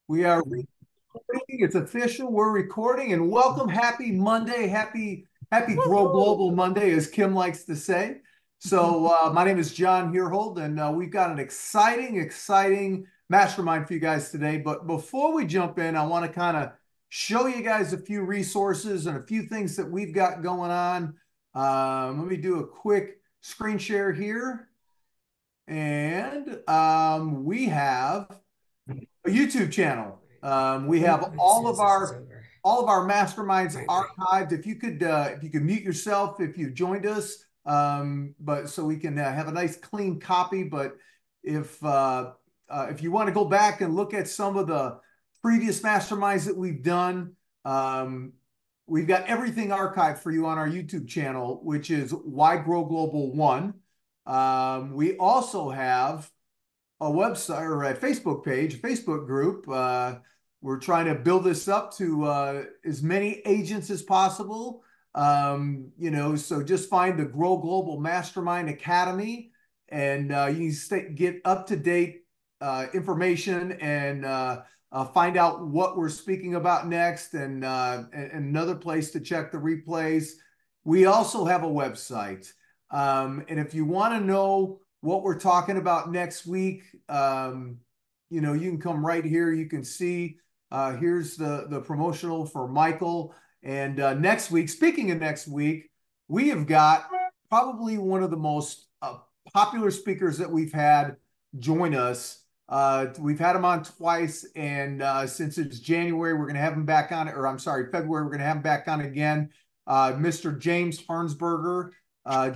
We are recording. It's official. We're recording and welcome. Happy Monday. Happy Grow Global Monday, as Kim likes to say. So my name is John Herhold, and we've got an exciting mastermind for you guys today. But before we jump in, I want to kind of show you guys a few resources and a few things that we've got going on. Let me do a quick screen share here. And we have a YouTube channel. We have all of our masterminds archived. If you could mute yourself if you joined us, but so we can have a nice clean copy. But if you want to go back and look at some of the previous masterminds that we've done, we've got everything archived for you on our YouTube channel, which is Why Grow Global One. We also have a website or a Facebook page, a Facebook group. We're trying to build this up to as many agents as possible. So just find the Grow Global Mastermind Academy, and you can get up to date information and find out what we're speaking about next, and another place to check the replays. We also have a website, and if you want to know what we're talking about next week, you can come right here. You can see here's the promotional for Michael. And next week, speaking of next week, we have got probably one of the most popular speakers that we've had join us. We've had him on twice, and since it's January, we're going to have him back on, or I'm sorry, February, we're going to have him back on again. Mr. James Harnsberger.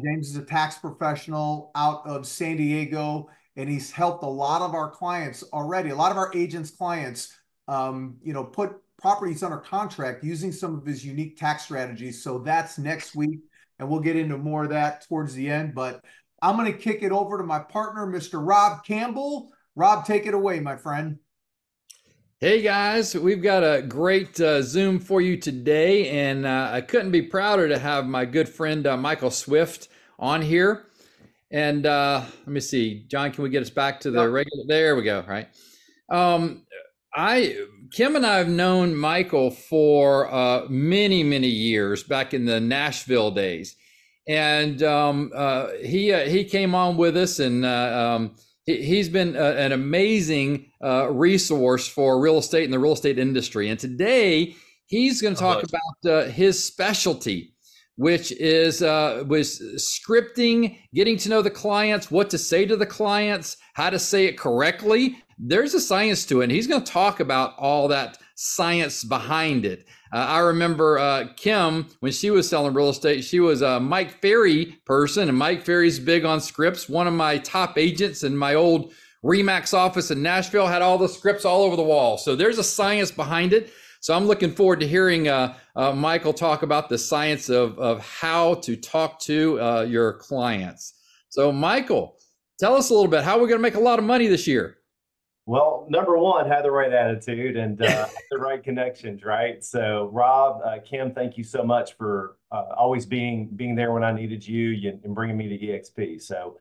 James is a tax professional out of San Diego, and he's helped a lot of our clients already, a lot of our agents' clients, put properties under contract using some of his unique tax strategies. So that's next week, and we'll get into more of that towards the end. But I'm going to kick it over to my partner, Mr. Rob Campbell. Rob, take it away, my friend. Hey guys, we've got a great Zoom for you today, and I couldn't be prouder to have my good friend Michael Swift on here. And let me see, John, can we get us back to the regular? There we go. Right. Kim and I have known Michael for many years back in the Nashville days, and he came on with us, and he's been an amazing resource for real estate and the real estate industry. And today he's going to talk about his specialty, which was scripting, getting to know the clients, what to say to the clients, how to say it correctly. There's a science to it, and he's going to talk about all that science behind it. I remember Kim, when she was selling real estate, she was a Mike Ferry person, and Mike Ferry's big on scripts. One of my top agents in my old Remax office in Nashville had all the scripts all over the wall. So there's a science behind it. So I'm looking forward to hearing Michael talk about the science of how to talk to your clients. So Michael, tell us a little bit, how are we going to make a lot of money this year? Well, number one, have the right attitude and the right connections, right? So, Rob, Kim, thank you so much for always being there when I needed you and bringing me to EXP. So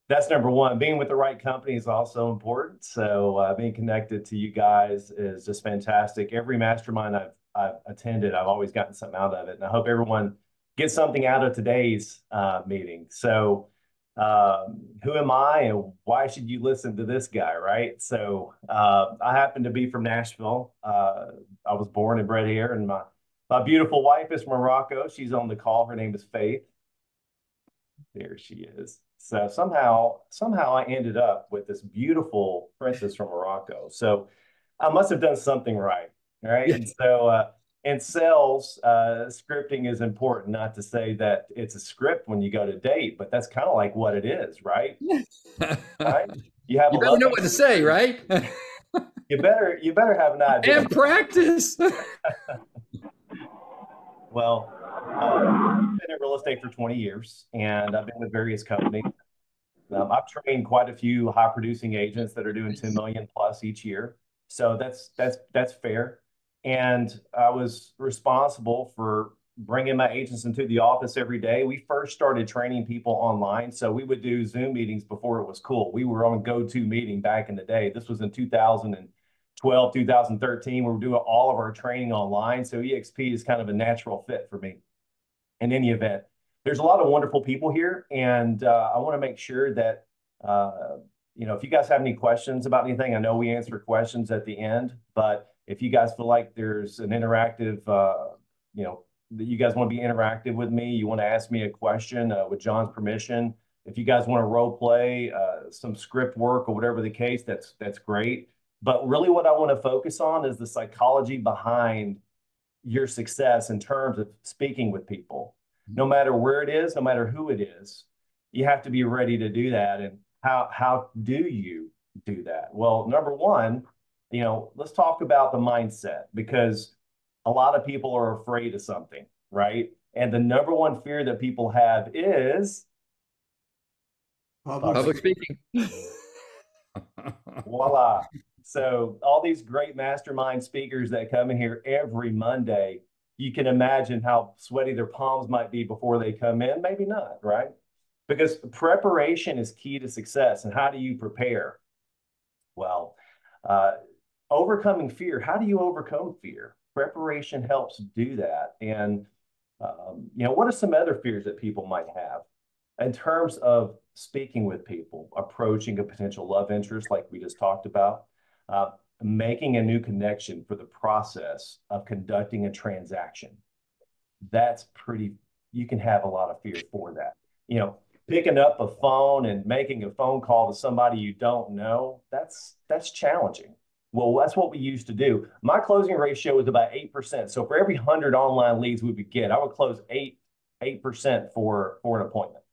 that's number one. Being with the right company is also important. So being connected to you guys is just fantastic. Every mastermind I've attended, I've always gotten something out of it. And I hope everyone gets something out of today's meeting. So who am I and why should you listen to this guy, right? So I happen to be from Nashville. I was born and bred here, and my beautiful wife is from Morocco. She's on the call. Her name is Faith. There she is. So somehow I ended up with this beautiful princess from Morocco. So I must have done something right, right? And so in sales, scripting is important. Not to say that it's a script when you go to date, but that's kind of like what it is, right? Right? You better know what to say, right? you better have an idea. And practice. Well, I've been in real estate for 20 years, and I've been with various companies. I've trained quite a few high-producing agents that are doing 10 million plus each year. So that's fair. And I was responsible for bringing my agents into the office every day. We first started training people online. So we would do Zoom meetings before it was cool. We were on GoToMeeting back in the day. This was in 2000 2013. We were doing all of our training online. So EXP is kind of a natural fit for me. In any event, there's a lot of wonderful people here, and I want to make sure that if you guys have any questions about anything, I know we answer questions at the end, but if you guys feel like there's an interactive, that you guys want to be interactive with me, you want to ask me a question with John's permission. If you guys want to role play some script work or whatever the case, that's great. But really, what I want to focus on is the psychology behind your success in terms of speaking with people. No matter where it is, no matter who it is, you have to be ready to do that. And how do you do that? Well, number one, let's talk about the mindset, because a lot of people are afraid of something, right? And the number one fear that people have is public speaking. Voila. So all these great mastermind speakers that come in here every Monday, you can imagine how sweaty their palms might be before they come in. Maybe not, right? Because preparation is key to success. And how do you prepare? Well, overcoming fear. How do you overcome fear? Preparation helps do that. And, what are some other fears that people might have in terms of speaking with people, approaching a potential love interest like we just talked about, making a new connection for the process of conducting a transaction? You can have a lot of fear for that. Picking up a phone and making a phone call to somebody you don't know, that's challenging. Well, that's what we used to do. My closing ratio was about 8%. So for every 100 online leads we would get, I would close 8% for an appointment.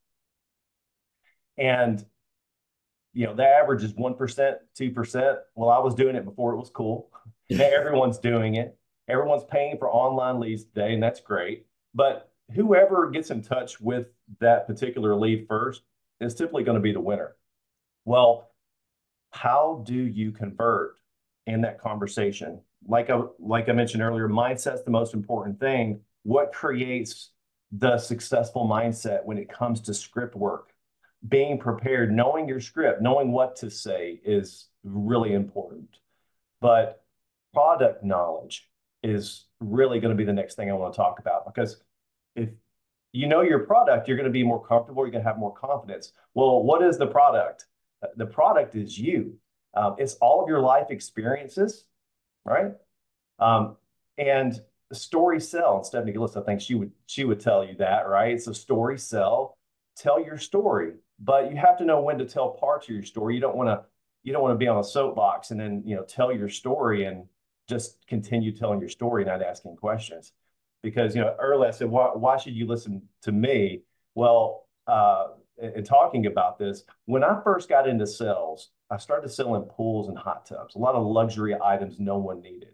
And the average is 1%, 2%. Well, I was doing it before it was cool. Now everyone's doing it. Everyone's paying for online leads today, and that's great. But whoever gets in touch with that particular lead first is typically going to be the winner. Well, how do you convert in that conversation? Like I mentioned earlier, mindset's the most important thing. What creates the successful mindset when it comes to script work? Being prepared, knowing your script, knowing what to say is really important. But product knowledge is really going to be the next thing I want to talk about, because if you know your product, you're going to be more comfortable, you're going to have more confidence. Well, what is the product? The product is you. It's all of your life experiences, right? And story sell. And Stephanie Gillis, I think she would tell you that, right? So story sell, tell your story. But you have to know when to tell parts of your story. You don't want to be on a soapbox and then tell your story and just continue telling your story, not asking questions. Because earlier I said, why should you listen to me? Well, in talking about this, when I first got into sales, I started selling pools and hot tubs, a lot of luxury items no one needed,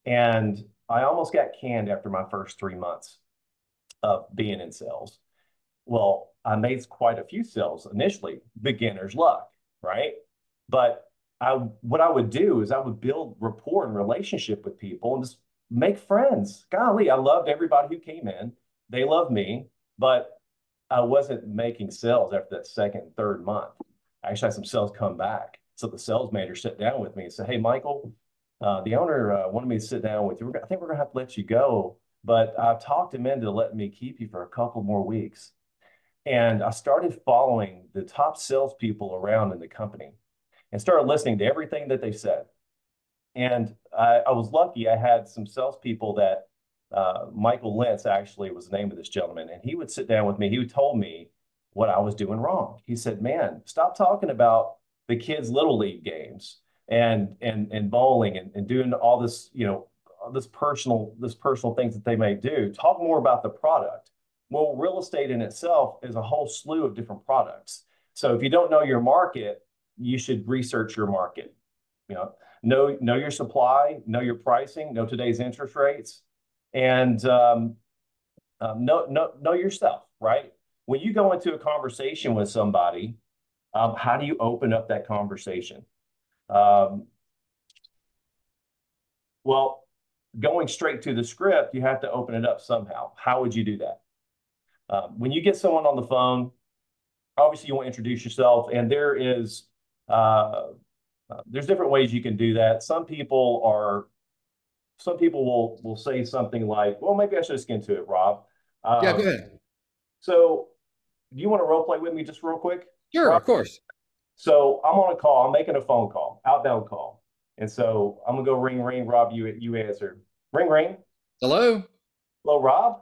and I almost got canned after my first 3 months of being in sales. Well, I made quite a few sales initially, beginner's luck, right? But what I would do is I would build rapport and relationship with people and just make friends. Golly, I loved everybody who came in. They loved me, but I wasn't making sales after that second and third month. I actually had some sales come back. So the sales manager sat down with me and said, "Hey, Michael, the owner wanted me to sit down with you. I think we're going to have to let you go, but I've talked him into letting me keep you for a couple more weeks." And I started following the top salespeople around in the company and started listening to everything that they said. And I was lucky. I had some salespeople that Michael Lentz actually was the name of this gentleman, and he would sit down with me. He would tell me what I was doing wrong. He said, "Man, stop talking about the kids' little league games and bowling and doing all this, this personal things that they may do. Talk more about the product." Well, real estate in itself is a whole slew of different products. So if you don't know your market, you should research your market. Know your supply, know your pricing, know today's interest rates, and know yourself, right? When you go into a conversation with somebody, how do you open up that conversation? Well, going straight to the script, you have to open it up somehow. How would you do that? When you get someone on the phone, obviously you want to introduce yourself, and there is There's different ways you can do that. Some people will say something like, well, maybe I should just get into it, Rob. Yeah, go Um, ahead. so do you want to role play with me just real quick, Sure, Rob? of course. So I'm on a call. I'm making a phone call, outbound call. And so I'm gonna go ring, ring. Rob, you answer. Ring, ring. Hello. Hello, Rob.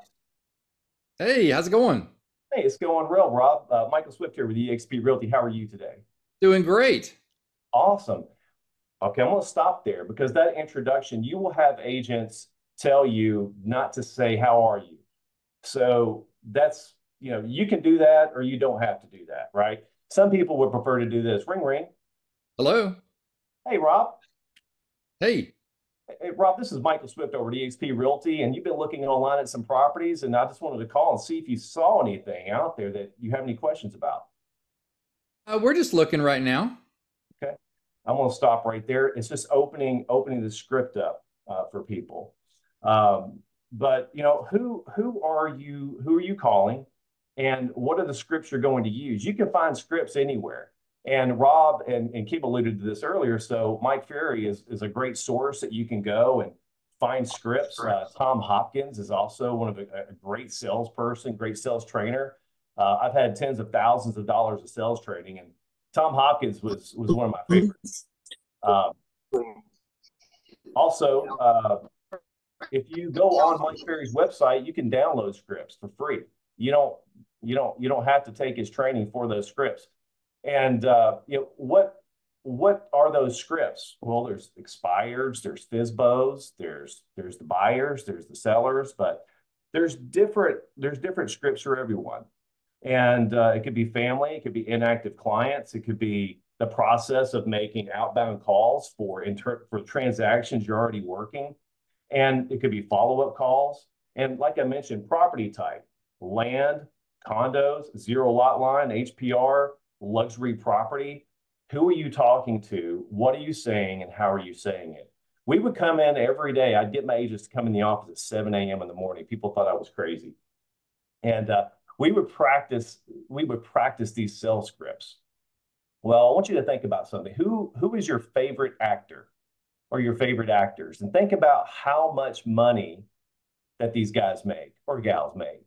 Hey, how's it going? Hey, it's going real, Rob. Michael Swift here with eXp Realty. How are you today? Doing great. Awesome. Okay, I'm going to stop there because that introduction, you will have agents tell you not to say, how are you? So that's, you can do that or you don't have to do that, right? Some people would prefer to do this. Ring, ring. Hello. Hey, Rob. Hey. Hey, Rob, this is Michael Swift over at eXp Realty, and you've been looking online at some properties, and I just wanted to call and see if you saw anything out there that you have any questions about. We're just looking right now. Okay. I'm going to stop right there. It's just opening the script up for people. But who are you? Who are you calling? And what are the scripts you're going to use? You can find scripts anywhere. And Rob and Kim alluded to this earlier. So Mike Ferry is a great source that you can go and find scripts. Tom Hopkins is also one of a great salesperson, great sales trainer. I've had tens of thousands of dollars of sales training, and Tom Hopkins was one of my favorites. Um, also, if you go on Mike Ferry's website, you can download scripts for free. You don't you don't have to take his training for those scripts. And what are those scripts? Well, there's expireds, there's FSBOs, there's the buyers, there's the sellers, but there's different scripts for everyone. And it could be family, it could be inactive clients, it could be the process of making outbound calls for transactions you're already working, and it could be follow-up calls. And like I mentioned, property type, land, condos, zero lot line, HPR, luxury property. Who are you talking to? What are you saying, and how are you saying it? We would come in every day. I'd get my agents to come in the office at 7 a.m. in the morning. People thought I was crazy. And we would practice these sales scripts. Well, I want you to think about something. Who is your favorite actor or your favorite actors? And think about how much money that these guys make or gals make.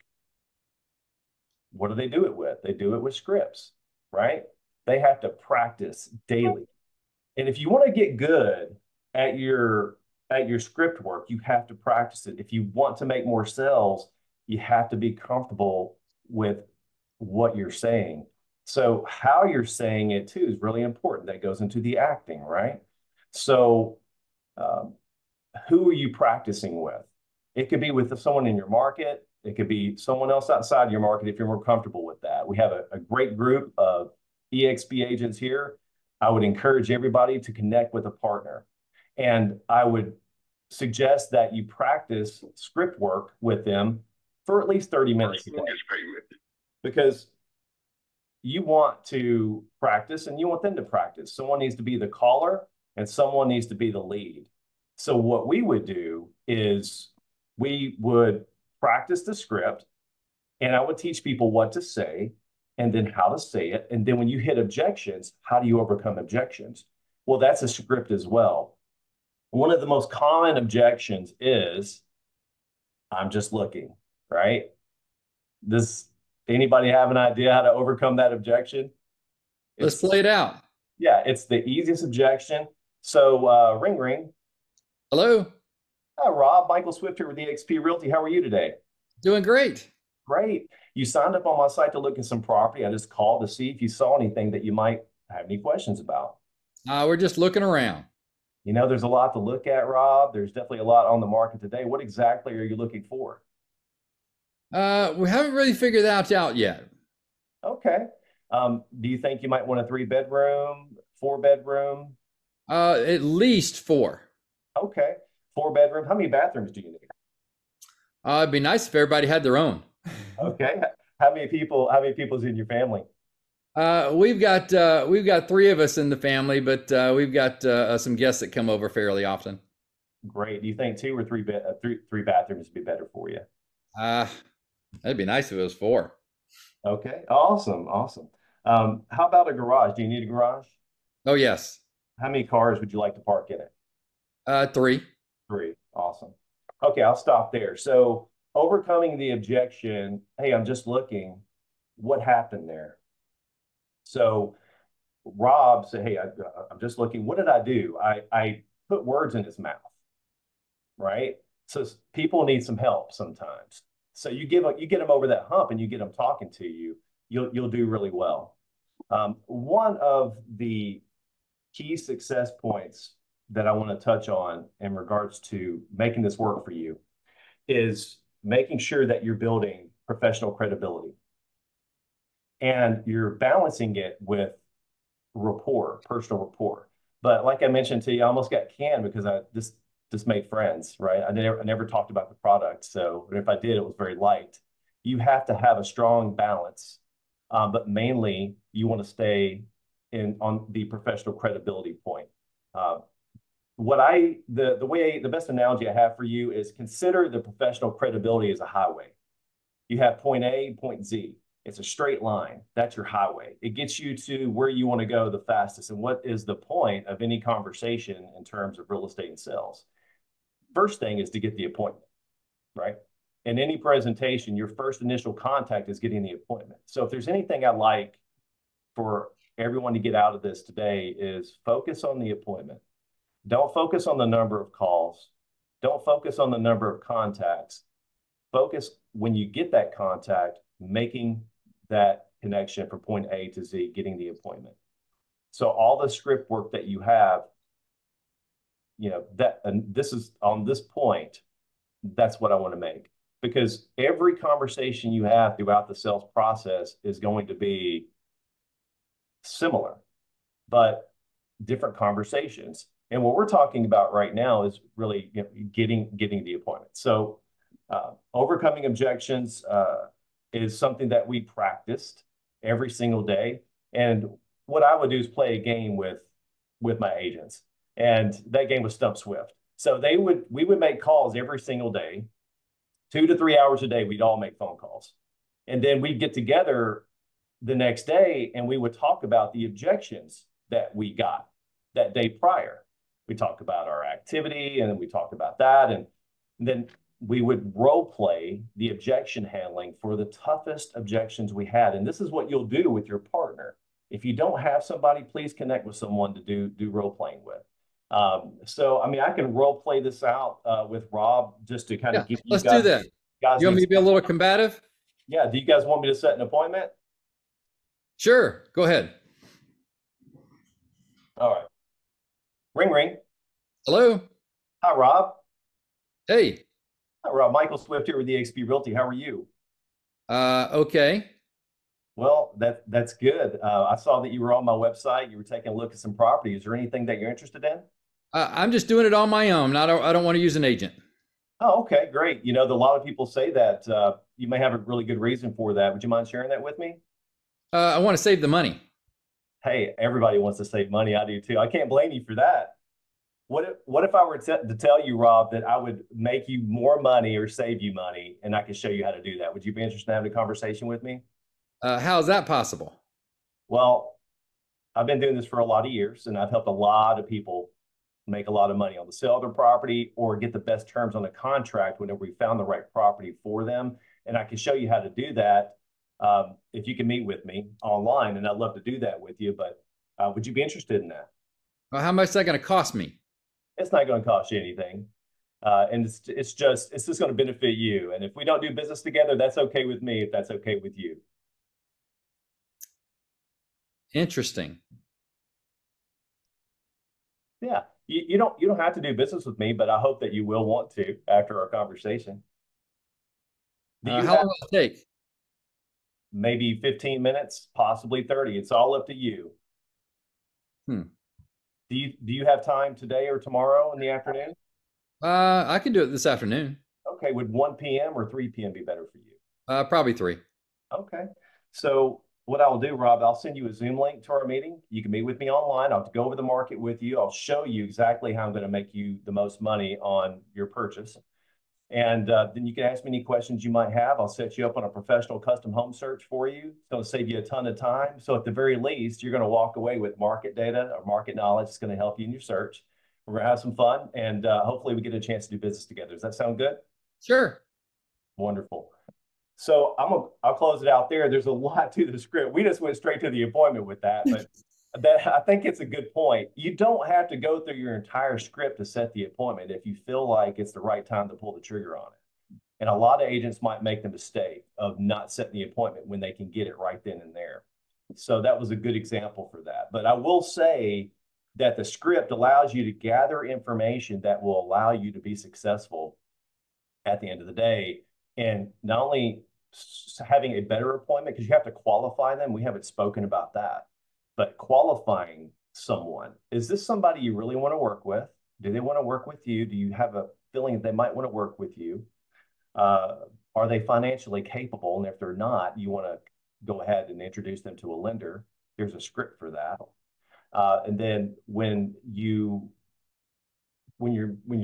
What do they do it with? They do it with scripts, right? They have to practice daily. And if you want to get good at your script work, you have to practice it. If you want to make more sales, you have to be comfortable with what you're saying. So how you're saying it too is really important. That goes into the acting, right? So um, who are you practicing with? It could be with someone in your market. It could be someone else outside your market if you're more comfortable with that. We have a great group of EXP agents here. I would encourage everybody to connect with a partner. And I would suggest that you practice script work with them for at least 30 minutes a day, because you want to practice and you want them to practice. Someone needs to be the caller and someone needs to be the lead. So what we would do is we would practice the script, and I would teach people what to say and then how to say it. And then when you hit objections, how do you overcome objections? Well, that's a script as well. One of the most common objections is, I'm just looking, right? Does anybody have an idea how to overcome that objection? Let's It's play it out. Yeah, it's the easiest objection. So ring ring. Hello. Hi, Rob. Michael Swift here with eXp Realty. How are you today? Doing great. Great. You signed up on my site to look at some property. I just called to see if you saw anything that you might have any questions about. We're just looking around. There's a lot to look at, Rob. There's definitely a lot on the market today. What exactly are you looking for? We haven't really figured that out yet. Okay. Do you think you might want a 3-bedroom, 4-bedroom? At least four. Okay. 4-bedroom. How many bathrooms do you need? It'd be nice if everybody had their own. Okay. How many people's in your family? We've got three of us in the family, but we've got some guests that come over fairly often. Great. Do you think 2 or 3 bathrooms would be better for you? Uh, That'd be nice if it was four. Okay. Awesome. Awesome. How about a garage? Do you need a garage? Oh yes. How many cars would you like to park in it? Three. Three. Awesome. Okay, I'll stop there. So overcoming the objection, hey, I'm just looking, what happened there? So Rob said, hey, I'm just looking, what did I do? I put words in his mouth, right? So people need some help sometimes. So you get them over that hump and you get them talking to you, you'll do really well. One of the key success points that I want to touch on in regards to making this work for you is making sure that you're building professional credibility and you're balancing it with rapport, personal rapport. But like I mentioned to you, I almost got canned because I just made friends, right? I never talked about the product. So if I did, it was very light. You have to have a strong balance, but mainly you want to stay in on the professional credibility point. Uh, the best analogy I have for you is consider the professional credibility as a highway. You have point A, point Z. It's a straight line. That's your highway. It gets you to where you want to go the fastest. And what is the point of any conversation in terms of real estate and sales? First thing is to get the appointment, right? In any presentation, your first initial contact is getting the appointment. So if there's anything I like for everyone to get out of this today is focus on the appointment. Don't focus on the number of calls. Don't focus on the number of contacts. Focus when you get that contact, making that connection from point A to Z, getting the appointment. So all the script work that you have, and this is on this point, that's what I want to make. Because every conversation you have throughout the sales process is going to be similar, but different conversations. And what we're talking about right now is really getting the appointment. So overcoming objections is something that we practiced every single day. And what I would do is play a game with my agents, and that game was Stump Swift. So we would make calls every single day, 2 to 3 hours a day. We'd all make phone calls, and then we'd get together the next day and we would talk about the objections that we got that day prior. We talk about our activity, and then we talk about that, and then we would role play the objection handling for the toughest objections we had. And this is what you'll do with your partner. If you don't have somebody, please connect with someone to do role playing with. So, I mean, I can role play this out with Rob just to kind Yeah, of give you let's do guys, that. guys You want an me to be a example. little combative? Yeah. Do you guys want me to set an appointment? Sure, go ahead. All right. Ring, ring. Hello. Hi, Rob. Hey. Hi, Rob. Michael Swift here with eXp Realty. How are you? Okay. Well, that's good. I saw that you were on my website. You were taking a look at some property. Is there anything that you're interested in? I'm just doing it on my own. I don't want to use an agent. Oh, okay, great. A lot of people say that. You may have a really good reason for that. Would you mind sharing that with me? I want to save the money. Hey, everybody wants to save money. I do too. I can't blame you for that. What if I were to tell you, Rob, that I would make you more money or save you money, and I could show you how to do that? Would you be interested in having a conversation with me? How is that possible? Well, I've been doing this for a lot of years, and I've helped a lot of people make a lot of money on the sale of their property or get the best terms on a contract whenever we found the right property for them. And I can show you how to do that if you can meet with me online, and I'd love to do that with you. But would you be interested in that? How much is that going to cost me? It's not going to cost you anything. And it's just going to benefit you. And if we don't do business together, that's okay with me if that's okay with you. Interesting. Yeah. You don't have to do business with me, but I hope that you will want to after our conversation. Do you How have long will it take? maybe 15 minutes, possibly 30? It's all up to you. Hmm. Do you have time today or tomorrow in the afternoon? I can do it this afternoon. Okay, would 1 p.m. or 3 p.m. be better for you? Probably 3. Okay. So what I'll do, Rob, I'll send you a Zoom link to our meeting. You can meet with me online. I'll go over the market with you. I'll show you exactly how I'm going to make you the most money on your purchase. And then you can ask me any questions you might have. I'll set you up on a professional custom home search for you. It's going to save you a ton of time. So at the very least, you're going to walk away with market data or market knowledge. It's going to help you in your search. We're going to have some fun, and hopefully we get a chance to do business together. Does that sound good? Sure. Wonderful. So I'll close it out there. There's a lot to the script. We just went straight to the appointment with that, but I think it's a good point. You don't have to go through your entire script to set the appointment if you feel like it's the right time to pull the trigger on it. And a lot of agents might make the mistake of not setting the appointment when they can get it right then and there. So that was a good example for that. But I will say that the script allows you to gather information that will allow you to be successful at the end of the day. And not only having a better appointment, because you have to qualify them. We haven't spoken about that. But qualifying someone, is this somebody you really want to work with? Do they want to work with you? Do you have a feeling that they might want to work with you? Are they financially capable? And if they're not, you want to go ahead and introduce them to a lender. There's a script for that. And then when you're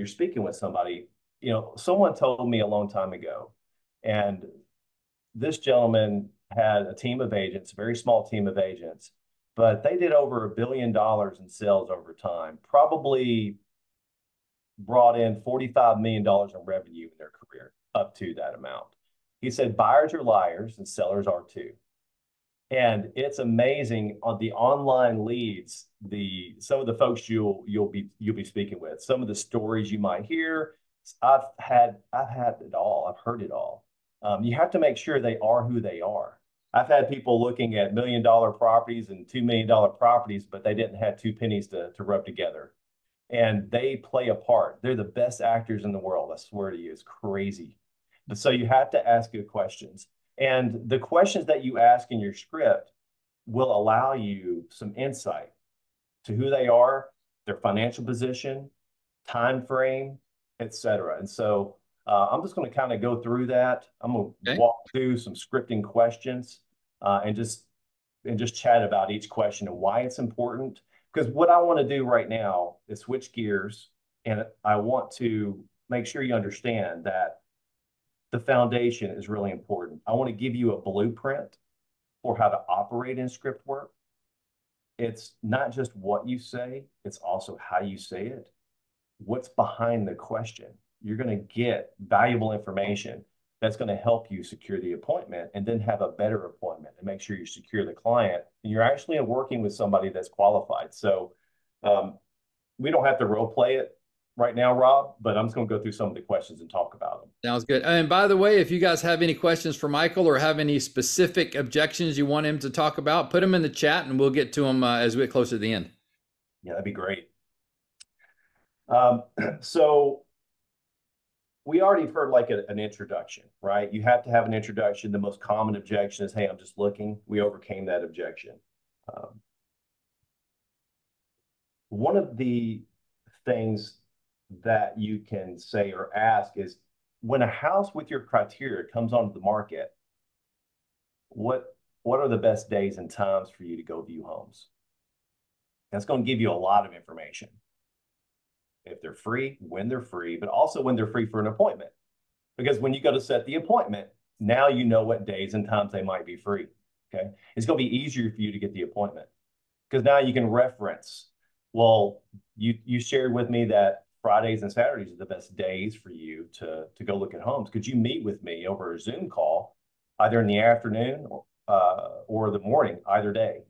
speaking with somebody, you know, someone told me a long time ago, and this gentleman had a team of agents, a very small team of agents, but they did over $1 billion in sales over time, probably brought in $45 million in revenue in their career, up to that amount. He said, buyers are liars and sellers are too. And it's amazing on the online leads, some of the folks you'll be speaking with, some of the stories you might hear. I've had it all. I've heard it all. You have to make sure they are who they are. I've had people looking at $1 million properties and $2 million properties, but they didn't have two pennies to rub together. And they play a part. They're the best actors in the world. I swear to you, it's crazy. But so you have to ask good questions. And the questions that you ask in your script will allow you some insight to who they are, their financial position, time frame, etc. And so I'm just going to kind of go through that. I'm going to walk through some scripting questions and just chat about each question and why it's important. Because what I want to do right now is switch gears, and I want to make sure you understand that the foundation is really important. I want to give you a blueprint for how to operate in script work. It's not just what you say, it's also how you say it. What's behind the question? You're going to get valuable information that's going to help you secure the appointment and then have a better appointment and make sure you secure the client. And you're actually working with somebody that's qualified. So we don't have to role play it right now, Rob, but I'm just going to go through some of the questions and talk about them. Sounds good. And by the way, if you guys have any questions for Michael or have any specific objections you want him to talk about, put them in the chat and we'll get to them as we get closer to the end. Yeah, that'd be great. So we already heard like an introduction, right? You have to have an introduction. The most common objection is, hey, I'm just looking. We overcame that objection. One of the things that you can say or ask is, when a house with your criteria comes onto the market, what are the best days and times for you to go view homes? That's going to give you a lot of information. If they're free, when they're free, but also when they're free for an appointment. Because when you go to set the appointment, now you know what days and times they might be free. Okay. It's going to be easier for you to get the appointment because now you can reference, well, you shared with me that Fridays and Saturdays are the best days for you to go look at homes. Could you meet with me over a Zoom call, either in the afternoon or the morning, either day?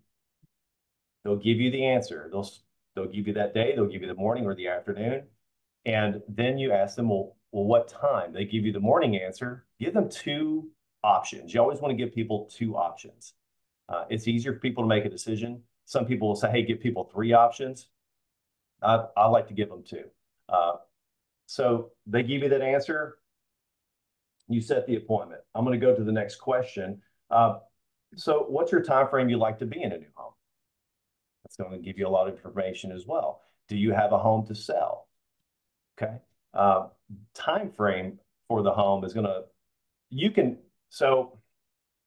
They'll give you the answer. They'll give you that day, they'll give you the morning or the afternoon. And then you ask them, well, what time? They give you the morning answer. Give them two options. You always want to give people two options. It's easier for people to make a decision. Some people will say, hey, give people three options. I like to give them two. So they give you that answer. You set the appointment. I'm going to go to the next question. So what's your time frame you like to be in a new home? That's going to give you a lot of information as well. Do you have a home to sell? Okay. Time frame for the home is going to, so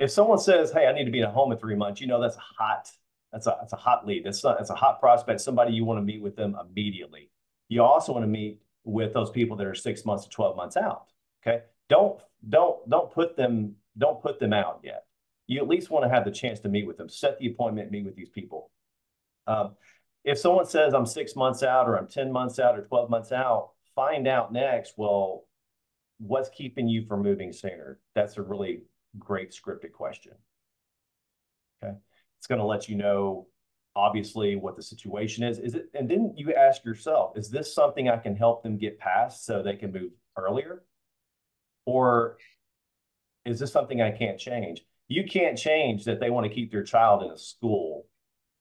if someone says, hey, I need to be in a home in 3 months, that's a hot lead. It's a hot prospect, somebody you want to meet with them immediately. You also want to meet with those people that are 6 months to 12 months out. Okay. Don't put them out yet. You at least want to have the chance to meet with them. Set the appointment, meet with these people. If someone says I'm 6 months out, or I'm 10 months out, or 12 months out, find out next, well, what's keeping you from moving sooner? That's a really great scripted question. Okay. It's going to let you know, obviously, what the situation is. Is it, and then you ask yourself, is this something I can help them get past so they can move earlier? Or is this something I can't change? You can't change that they want to keep their child in a school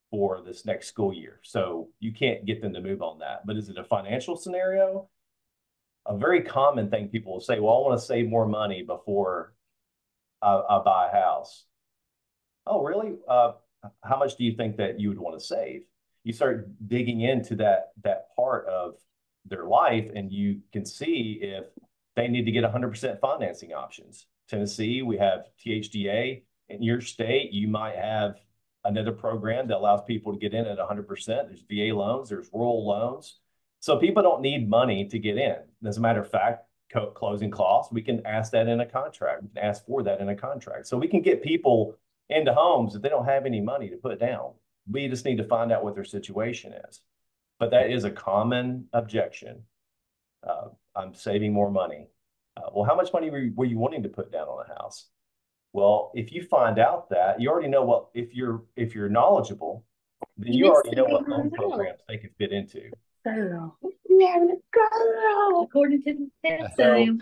for this next school year. So you can't get them to move on that. But is it a financial scenario? A very common thing people will say, well, I want to save more money before I buy a house. Oh, really? How much do you think that you would want to save? You start digging into that part of their life, and you can see if they need to get 100% financing options. Tennessee, we have THDA. In your state, you might have another program that allows people to get in at 100%. There's VA loans, there's rural loans. So people don't need money to get in. As a matter of fact, closing costs, we can ask that in a contract. We can ask for that in a contract. So we can get people into homes if they don't have any money to put down. We just need to find out what their situation is. But that is a common objection. I'm saving more money. Well, how much money were you wanting to put down on a house? Well, if you find out that, you already know what, if you're knowledgeable, then you already know what loan programs they can fit into. Girl, you having a girl, according to the test. So,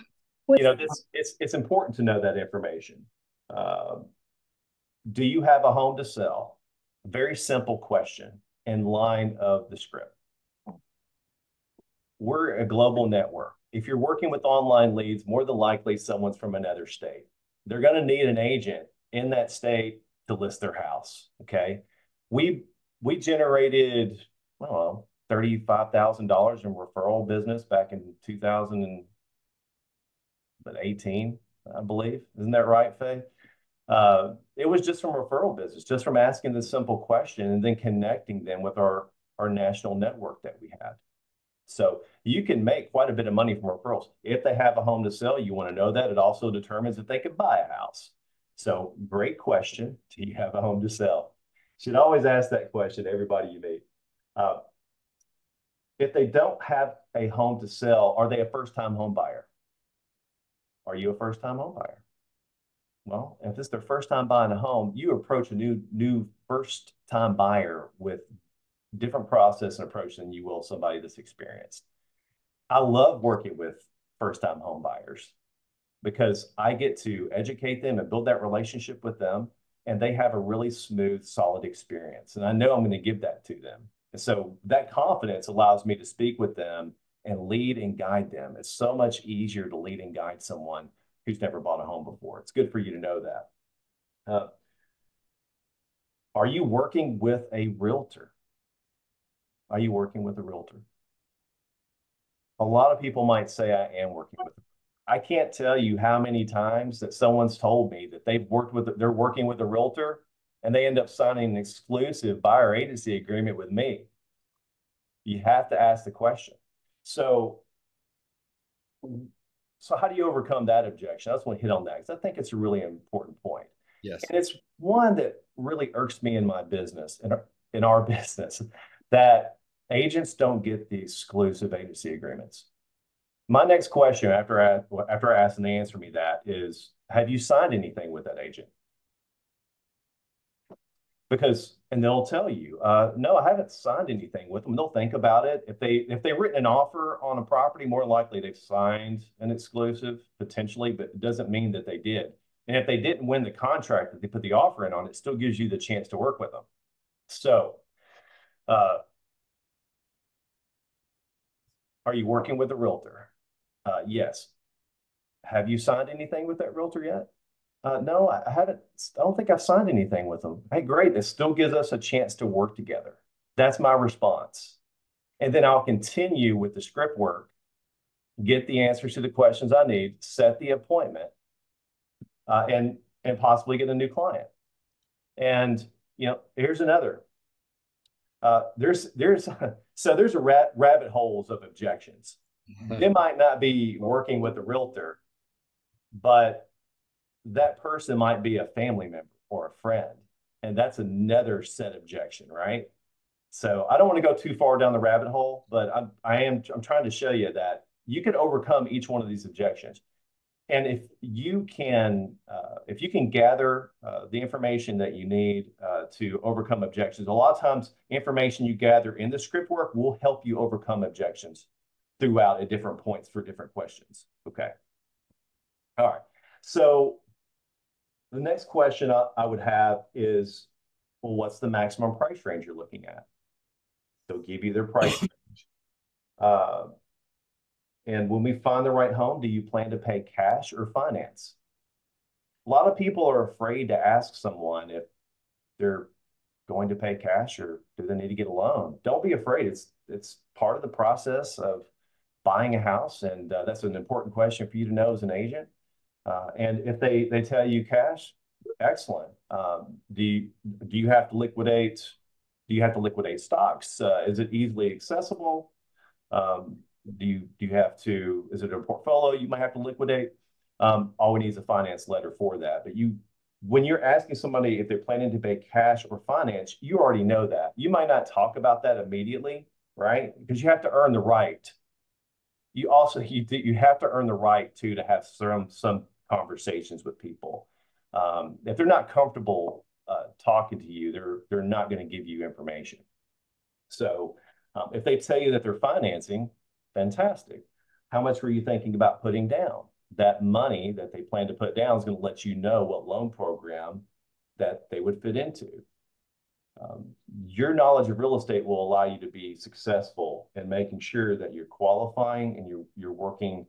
it's important to know that information. Do you have a home to sell? Very simple question in line of the script. We're a global network. If you're working with online leads, more than likely someone's from another state. They're going to need an agent in that state to list their house. Okay. We generated, I don't know, $35,000 in referral business back in 2018, I believe. Isn't that right, Faye? It was just from referral business, just from asking the simple question and then connecting them with our national network that we had. So you can make quite a bit of money from referrals. If they have a home to sell, you want to know that. It also determines if they can buy a house. So great question. Do you have a home to sell? Should always ask that question to everybody you meet. If they don't have a home to sell, are they a first-time home buyer? Are you a first-time home buyer? Well, if it's their first time buying a home, you approach a new first-time buyer with different process and approach than you will somebody that's experienced. I love working with first-time home buyers because I get to educate them and build that relationship with them, and they have a really smooth, solid experience. And I know I'm going to give that to them. And so that confidence allows me to speak with them and lead and guide them. It's so much easier to lead and guide someone who's never bought a home before. It's good for you to know that. Are you working with a realtor? Are you working with a realtor? A lot of people might say I am working with them. I can't tell you how many times that someone's told me that they're working with a realtor and they end up signing an exclusive buyer agency agreement with me. You have to ask the question. So how do you overcome that objection? I just want to hit on that because I think it's a really important point. Yes. And it's one that really irks me in my business, in our business, that agents don't get the exclusive agency agreements. My next question after I ask and they answer me that is, have you signed anything with that agent? And they'll tell you, no, I haven't signed anything with them. They'll think about it. If they've written an offer on a property, more likely they've signed an exclusive potentially, but it doesn't mean that they did. And if they didn't win the contract that they put the offer in on, it still gives you the chance to work with them. So, are you working with a realtor? Yes. Have you signed anything with that realtor yet? No, I haven't. I don't think I've signed anything with them. Hey, great. This still gives us a chance to work together. That's my response. And then I'll continue with the script work, get the answers to the questions I need, set the appointment, and possibly get a new client. And, here's another. There's rabbit holes of objections. They might not be working with a realtor, but that person might be a family member or a friend, and that's another set objection, right? So I don't want to go too far down the rabbit hole, but I'm trying to show you that you can overcome each one of these objections. And if you can gather the information that you need to overcome objections, a lot of times information you gather in the script work will help you overcome objections throughout at different points for different questions. Okay. All right. So the next question I would have is, well, what's the maximum price range you're looking at? They'll give you their price range. And when we find the right home, do you plan to pay cash or finance? A lot of people are afraid to ask someone if they're going to pay cash or do they need to get a loan. Don't be afraid. It's part of the process of buying a house, and that's an important question for you to know as an agent. And if they tell you cash, excellent. Do you have to liquidate? Do you have to liquidate stocks? Is it easily accessible? Do you have to? Is it a portfolio you might have to liquidate? All we need is a finance letter for that. But when you're asking somebody if they're planning to pay cash or finance, you already know that. You might not talk about that immediately, right? Because you have to earn the right. You also you have to earn the right to have some conversations with people. If they're not comfortable talking to you, they're not going to give you information. So if they tell you that they're financing, fantastic. How much were you thinking about putting down? That money that they plan to put down is going to let you know what loan program that they would fit into. Your knowledge of real estate will allow you to be successful in making sure that you're qualifying and you're working,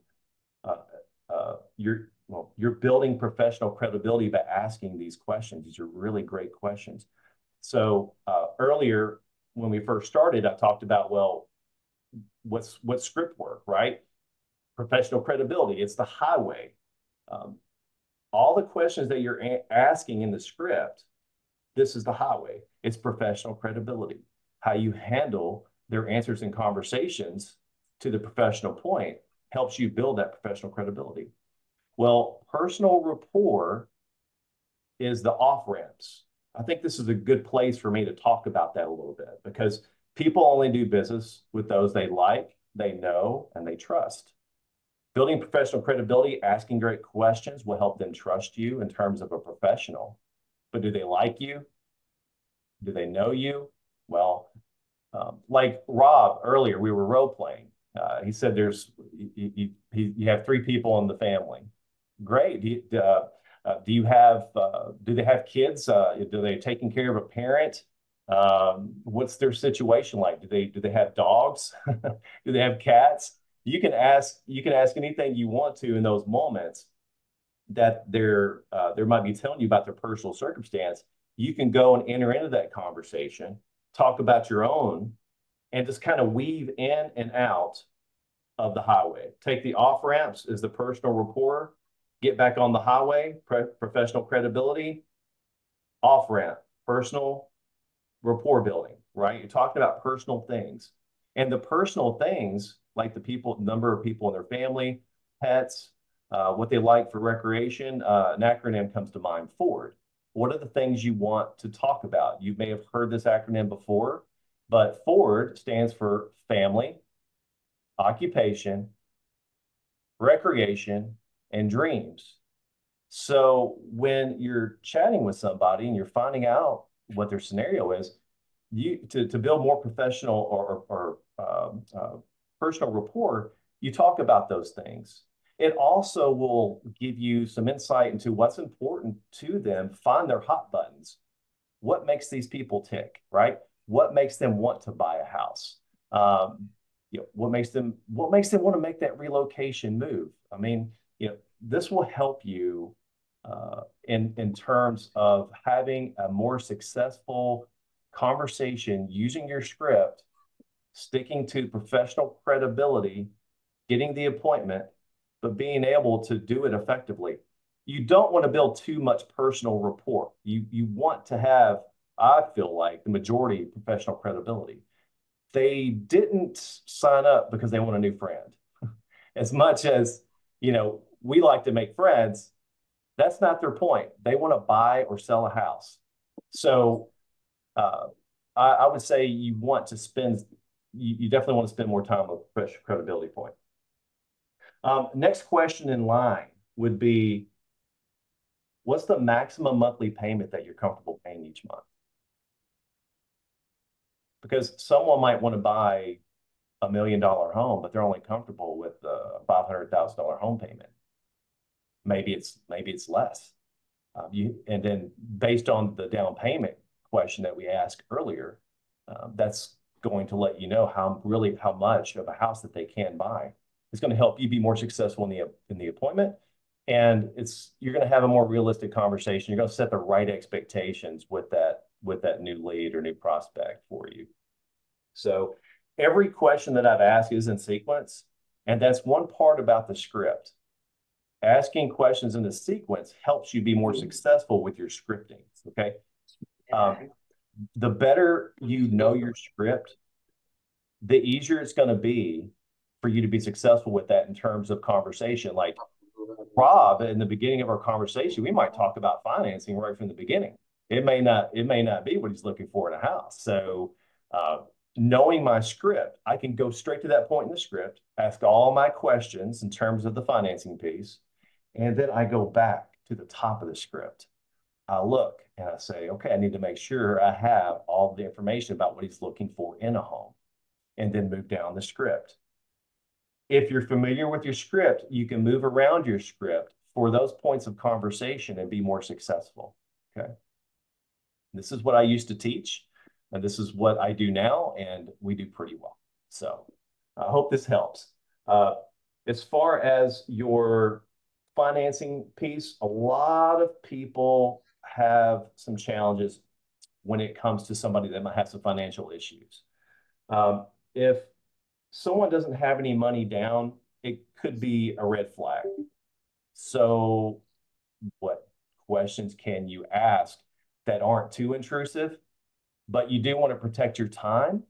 you're building professional credibility by asking these questions. These are really great questions. So earlier, when we first started, I talked about, well, what's script work, right? Professional credibility. It's the highway. All the questions that you're asking in the script, this is the highway. It's professional credibility. How you handle their answers in conversations to the professional point helps you build that professional credibility. Well, personal rapport is the off-ramps. I think this is a good place for me to talk about that a little bit because people only do business with those they like, they know, and they trust. Building professional credibility, asking great questions will help them trust you in terms of a professional. But do they like you? Do they know you? Well, like Rob earlier, we were role playing. He said you have 3 people in the family. Great. Do they have kids? Do they taking care of a parent? What's their situation like? Do they have dogs? Do they have cats? You can ask anything you want to in those moments that they might be telling you about their personal circumstance. You can go and enter into that conversation, talk about your own, and just kind of weave in and out of the highway. Take the off ramps as the personal rapport, get back on the highway, professional credibility, off ramp, personal rapport building, right? You're talking about personal things. And the personal things, like number of people in their family, pets, what they like for recreation, an acronym comes to mind, FORD. What are the things you want to talk about? You may have heard this acronym before, but FORD stands for family, occupation, recreation, and dreams. So when you're chatting with somebody and you're finding out what their scenario is, to build more professional or personal rapport, you talk about those things. It also will give you some insight into what's important to them, find their hot buttons. What makes these people tick, right? What makes them want to buy a house? What makes them want to make that relocation move? I mean, this will help you in terms of having a more successful conversation using your script, sticking to professional credibility, getting the appointment, but being able to do it effectively. You don't want to build too much personal rapport. You want to have, I feel like, the majority of professional credibility. They didn't sign up because they want a new friend. As much as, we like to make friends. That's not their point. They want to buy or sell a house. So I would say you want to spend, you definitely want to spend more time with professional credibility point. Next question in line would be, what's the maximum monthly payment that you're comfortable paying each month? Because someone might want to buy $1 million home, but they're only comfortable with a $500,000 home payment. Maybe it's less. And then based on the down payment question that we asked earlier, that's going to let you know how much of a house that they can buy. It's going to help you be more successful in the appointment, and you're going to have a more realistic conversation. You're going to set the right expectations with that new lead or new prospect for you. So every question that I've asked is in sequence, and that's one part about the script. Asking questions in the sequence helps you be more successful with your scripting, okay? The better you know your script, the easier it's going to be for you to be successful with that in terms of conversation. Like Rob, in the beginning of our conversation, we might talk about financing right from the beginning. It may not be what he's looking for in a house. So knowing my script, I can go straight to that point in the script, ask all my questions in terms of the financing piece, and then I go back to the top of the script. I look and I say, okay, I need to make sure I have all the information about what he's looking for in a home, and then move down the script. If you're familiar with your script, you can move around your script for those points of conversation and be more successful, okay? This is what I used to teach, and this is what I do now, and we do pretty well. So I hope this helps. As far as your financing piece, a lot of people have some challenges when it comes to somebody that might have some financial issues. If someone doesn't have any money down, it could be a red flag. So what questions can you ask that aren't too intrusive, but you do want to protect your time,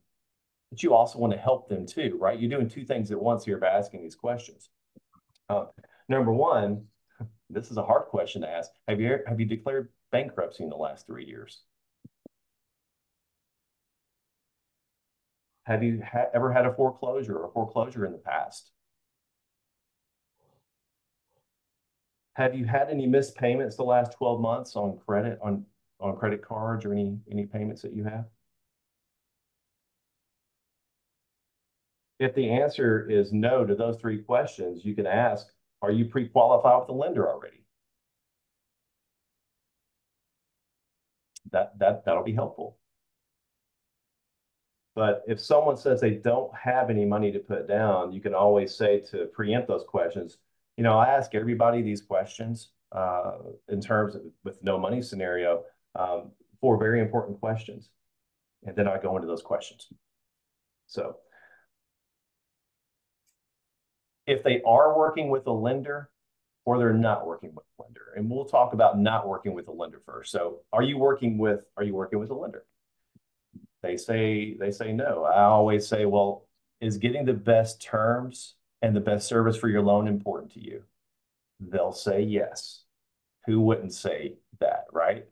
but you also want to help them too, right? You're doing two things at once here by asking these questions. Number one, this is a hard question to ask. Have you declared bankruptcy in the last 3 years? Have you ever had a foreclosure or foreclosure in the past? Have you had any missed payments the last 12 months on credit cards or any payments that you have? If the answer is no to those three questions, you can ask, are you pre-qualified with the lender already? That'll be helpful. But if someone says they don't have any money to put down, you can always say, to preempt those questions, I ask everybody these questions in terms of with no money scenario for very important questions. And then I go into those questions. So if they are working with a lender or they're not working with a lender, and we'll talk about not working with a lender first. So are you working with a lender? They say no. I always say, well, is getting the best terms and the best service for your loan important to you? They'll say yes. Who wouldn't say that, right?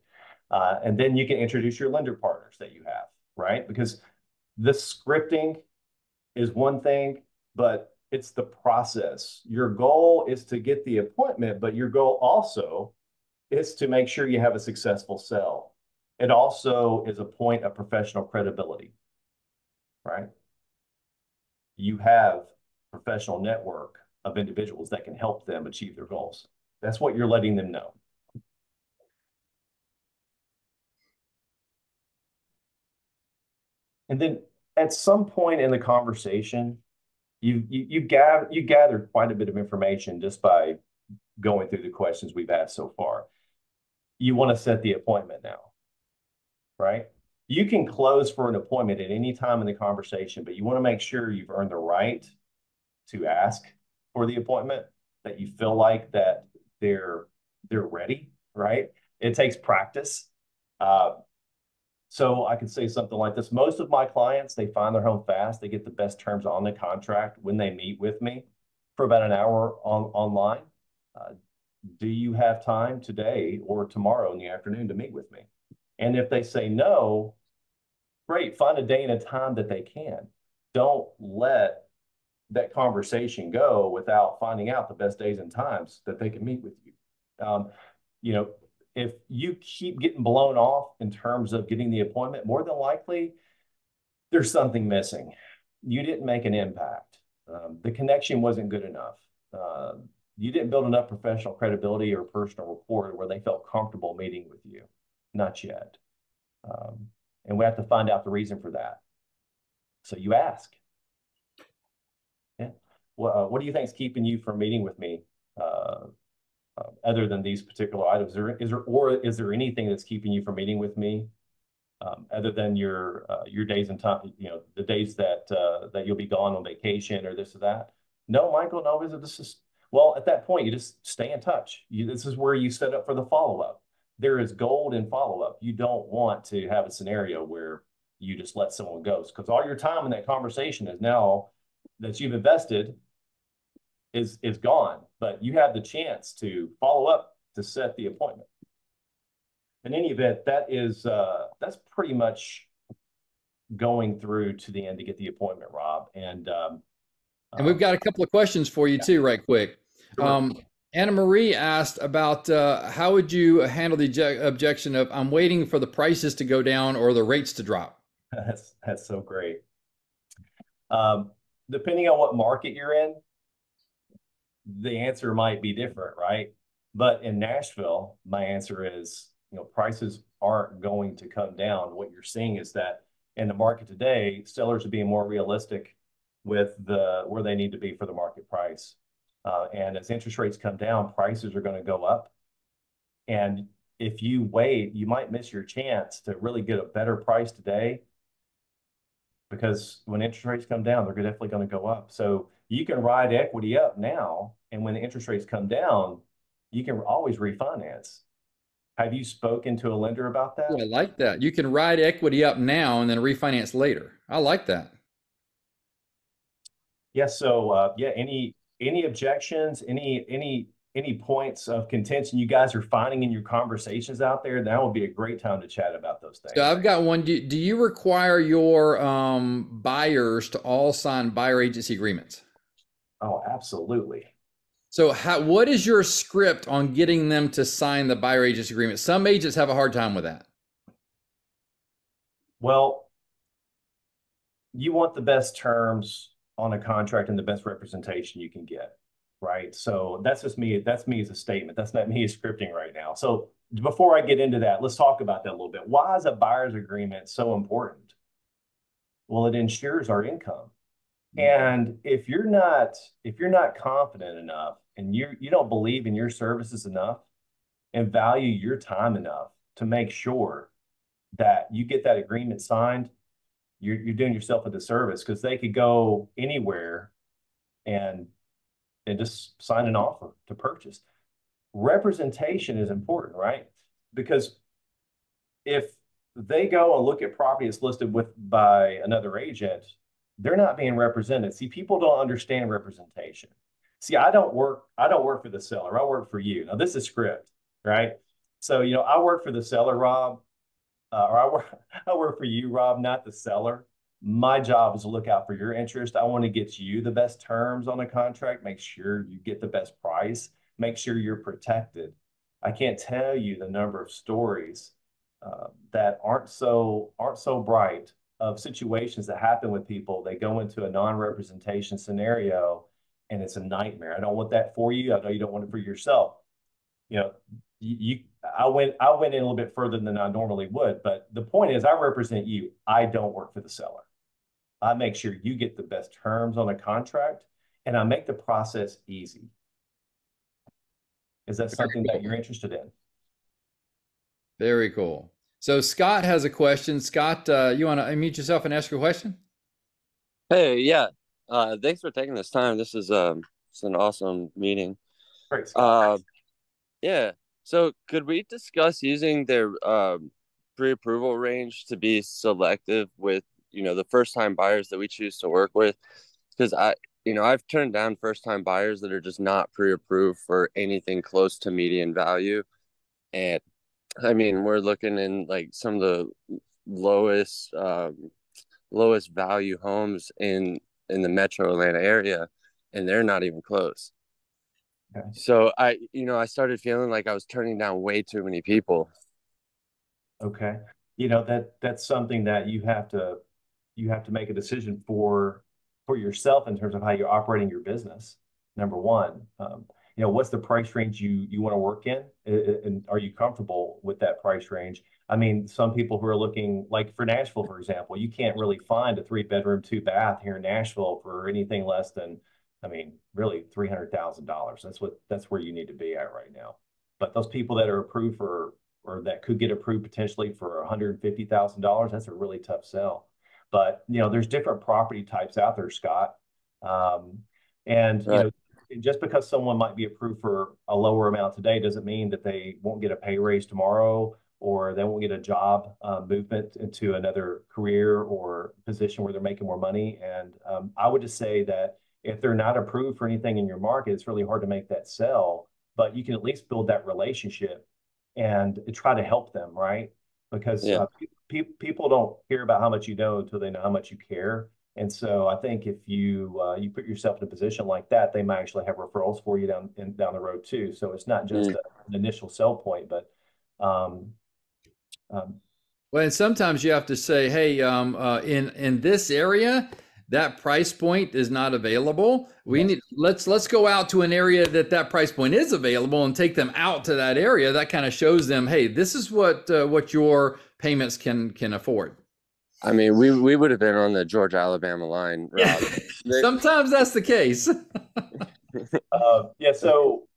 And then you can introduce your lender partners that you have, right? Because the scripting is one thing, but it's the process. Your goal is to get the appointment, but your goal also is to make sure you have a successful sell. It also is a point of professional credibility, right? You have a professional network of individuals that can help them achieve their goals. That's what you're letting them know. And then at some point in the conversation, you gathered quite a bit of information just by going through the questions we've asked so far. You want to set the appointment now, right? You can close for an appointment at any time in the conversation, but you want to make sure you've earned the right to ask for the appointment, that you feel like that they're ready, right? It takes practice. So I could say something like this. Most of my clients, they find their home fast. They get the best terms on the contract when they meet with me for about an hour online. Do you have time today or tomorrow in the afternoon to meet with me? And if they say no, great, find a day and a time that they can. Don't let that conversation go without finding out the best days and times that they can meet with you. You know, if you keep getting blown off in terms of getting the appointment, more than likely there's something missing. You didn't make an impact. The connection wasn't good enough. You didn't build enough professional credibility or personal rapport where they felt comfortable meeting with you. Not yet. And we have to find out the reason for that. So you ask. Yeah. Well, what do you think is keeping you from meeting with me other than these particular items? Is there anything that's keeping you from meeting with me other than your days and time, you know, the days that that you'll be gone on vacation or this or that? No, Michael, no, this is, well, at that point, you just stay in touch. This is where you set up for the follow-up. There is gold in follow-up. You don't want to have a scenario where you just let someone go, because all your time in that conversation is now that you've invested is gone, but you have the chance to follow up to set the appointment. In any event, that's pretty much going through to the end to get the appointment, Rob. And we've got a couple of questions for you too, right quick. Sure. Anna Marie asked about how would you handle the objection of I'm waiting for the prices to go down or the rates to drop? That's so great. Depending on what market you're in, the answer might be different, right? But in Nashville, my answer is, you know, prices aren't going to come down. What you're seeing is that in the market today, sellers are being more realistic with where they need to be for the market price. And as interest rates come down, prices are going to go up. And if you wait, you might miss your chance to really get a better price today, because when interest rates come down, they're definitely going to go up. So you can ride equity up now, and when the interest rates come down, you can always refinance. Have you spoken to a lender about that? Yeah, I like that. You can ride equity up now and then refinance later. I like that. Yeah. So yeah, any objections, any points of contention you guys are finding in your conversations out there, that would be a great time to chat about those things. So I've got one. Do you require your buyers to all sign buyer agency agreements? Oh, absolutely. So what is your script on getting them to sign the buyer agency agreement? Some agents have a hard time with that. Well, you want the best terms on a contract and the best representation you can get, right? So that's just me. That's me as a statement. That's not me as scripting right now. So before I get into that, let's talk about that a little bit. Why is a buyer's agreement so important? Well, it ensures our income. And if you're not confident enough and you don't believe in your services enough and value your time enough to make sure that you get that agreement signed, you're doing yourself a disservice, because they could go anywhere and just sign an offer to purchase. Representation is important, right? Because if they go and look at property that's listed by another agent, they're not being represented. See, people don't understand representation. See, I don't work for the seller. I work for you. Now, this is script, right? So, you know, I work for the seller, Rob, or I work for you, Rob, not the seller. My job is to look out for your interest. I want to get you the best terms on a contract, make sure you get the best price, make sure you're protected. I can't tell you the number of stories that aren't so bright of situations that happen with people. They go into a non-representation scenario and it's a nightmare. I don't want that for you. I know you don't want it for yourself. You know, I went in a little bit further than I normally would, but the point is I represent you. I don't work for the seller. I make sure you get the best terms on a contract, and I make the process easy. Is that something that you're interested in? Very cool. So Scott has a question. Scott, you want to unmute yourself and ask your question? Hey, yeah. Thanks for taking this time. This is it's an awesome meeting. Great, Scott. Yeah. So could we discuss using their pre-approval range to be selective with, you know, the first time buyers that we choose to work with? Because I've turned down first time buyers that are just not pre-approved for anything close to median value. And I mean, we're looking in like some of the lowest lowest value homes in the metro Atlanta area, and they're not even close. Okay. So I started feeling like I was turning down way too many people. Okay. That's something that you have to make a decision for yourself in terms of how you're operating your business. Number one, what's the price range you want to work in, and are you comfortable with that price range? I mean, some people who are looking like for Nashville, for example, you can't really find a 3 bedroom, 2 bath here in Nashville for anything less than, I mean, really $300,000. That's where you need to be at right now. But those people that are approved for or that could get approved potentially for $150,000, that's a really tough sell. But there's different property types out there, Scott. Um, and Right. just because someone might be approved for a lower amount today doesn't mean that they won't get a pay raise tomorrow or they won't get a job movement into another career or position where they're making more money. And I would just say that if they're not approved for anything in your market, it's really hard to make that sell. But you can at least build that relationship and try to help them, right? Because Yeah. people don't hear about how much you know until they know how much you care. And so I think if you put yourself in a position like that, they might actually have referrals for you down the road too. So it's not just Mm. an initial sell point, but um, um, Well, and sometimes you have to say, hey, in this area, that price point is not available. We yes, need let's go out to an area that price point is available and take them out to that area. That kind of shows them, hey, this is what your payments can afford. I mean, we would have been on the Georgia Alabama line, Yeah, Rob. sometimes that's the case. yeah. So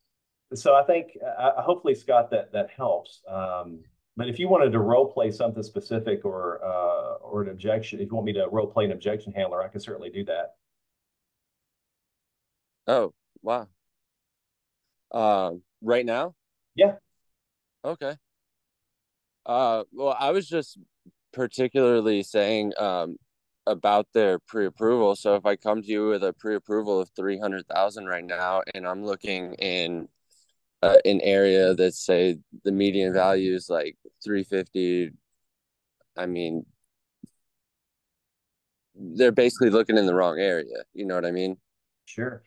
I think hopefully Scott that helps. But if you wanted to role play something specific or an objection, if you want me to role play an objection handler, I can certainly do that. Oh, wow. Right now? Yeah. Okay. Well, I was just particularly saying about their pre-approval. So if I come to you with a pre-approval of 300,000 right now, and I'm looking in an area that say the median value is like 350, I mean, they're basically looking in the wrong area. You know what I mean? Sure.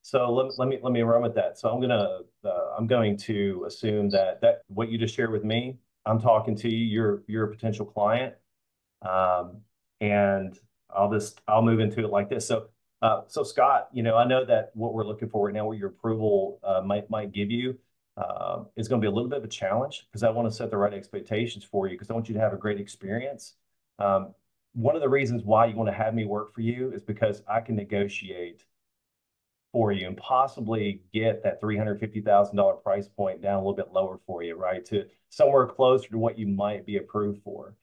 So let me run with that. So I'm going to assume that what you just shared with me, I'm talking to you, you're a potential client, um, and I'll move into it like this. So Scott, I know that what we're looking for right now, what your approval might give you, is going to be a little bit of a challenge because I want to set the right expectations for you because I want you to have a great experience. Um, One of the reasons why you want to have me work for you is because I can negotiate for you and possibly get that $350,000 price point down a little bit lower for you, right? To somewhere closer to what you might be approved for.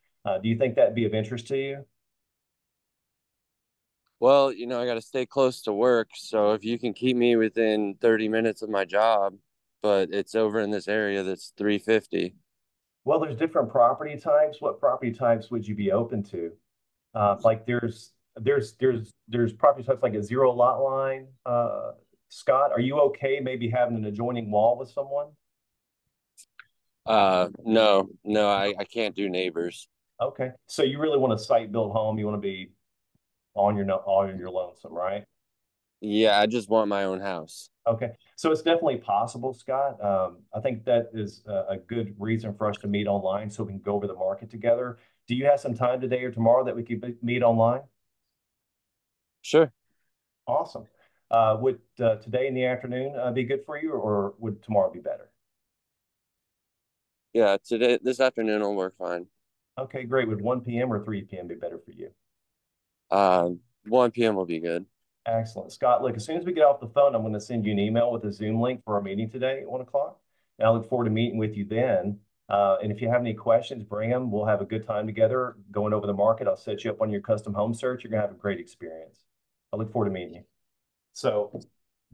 Do you think that'd be of interest to you? Well, I got to stay close to work. So if you can keep me within 30 minutes of my job, but it's over in this area that's 350. Well, there's different property types. What property types would you be open to? Like there's property types like a zero lot line. Scott, are you okay maybe having an adjoining wall with someone? No, no, I can't do neighbors. Okay, so you really want a site built home. You want to be on your lonesome, right? Yeah, I just want my own house. Okay, so it's definitely possible, Scott. I think that is a good reason for us to meet online so we can go over the market together. Do you have some time today or tomorrow that we could meet online? Sure. Awesome. Would today in the afternoon be good for you, or would tomorrow be better? Yeah, this afternoon will work fine. Okay, great. Would 1 p.m. or 3 p.m. be better for you? 1 p.m. will be good. Excellent. Scott, look, as soon as we get off the phone, I'm going to send you an email with a Zoom link for our meeting today at 1 o'clock. And I look forward to meeting with you then. And if you have any questions, bring them. We'll have a good time together going over the market. I'll set you up on your custom home search. You're going to have a great experience. I look forward to meeting you. So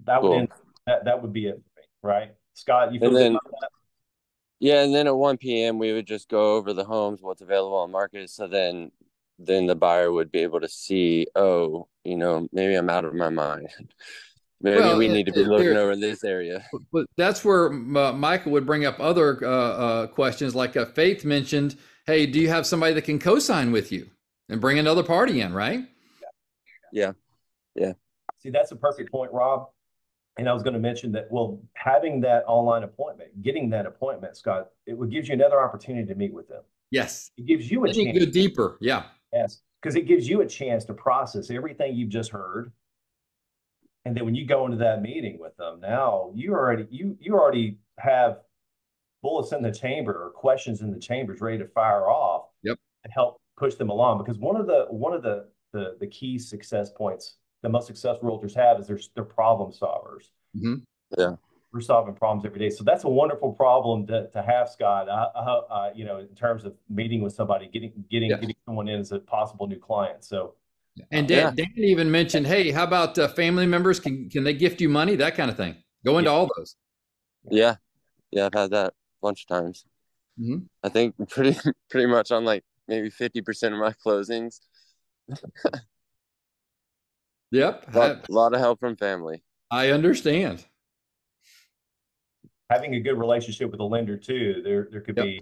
that would Cool. end that would be it for me, right? Scott, you And feel good then, about that? yeah, and then at 1 p.m. we would just go over the homes, what's available on market. So then then the buyer would be able to see, oh, maybe I'm out of my mind. Maybe we Well, need to be looking over this area. but that's where Michael would bring up other questions, like Faith mentioned. Hey, do you have somebody that can co-sign with you and bring another party in, right? Yeah. See, that's a perfect point, Rob. And I was going to mention that, well, having that online appointment, getting that appointment, Scott, it would give you another opportunity to meet with them. Yes. It gives you a Then you chance. can go deeper. Yeah. Yes, because it gives you a chance to process everything you've just heard. And then when you go into that meeting with them, now you already have bullets in the chamber or questions in the chambers ready to fire off. Yep. To help push them along. Because one of the key success points the most successful realtors have is they're problem solvers. Mm-hmm. Yeah. We're solving problems every day. So that's a wonderful problem to have, Scott. In terms of meeting with somebody, getting someone in as a possible new client. So, and Dan even mentioned, hey, how about family members? Can they gift you money? That kind of thing. Go into all those. Yeah, I've had that a bunch of times. Mm-hmm. I think pretty much on like maybe 50% of my closings. Yep. A lot of help from family. I understand. Having a good relationship with a lender too, there could be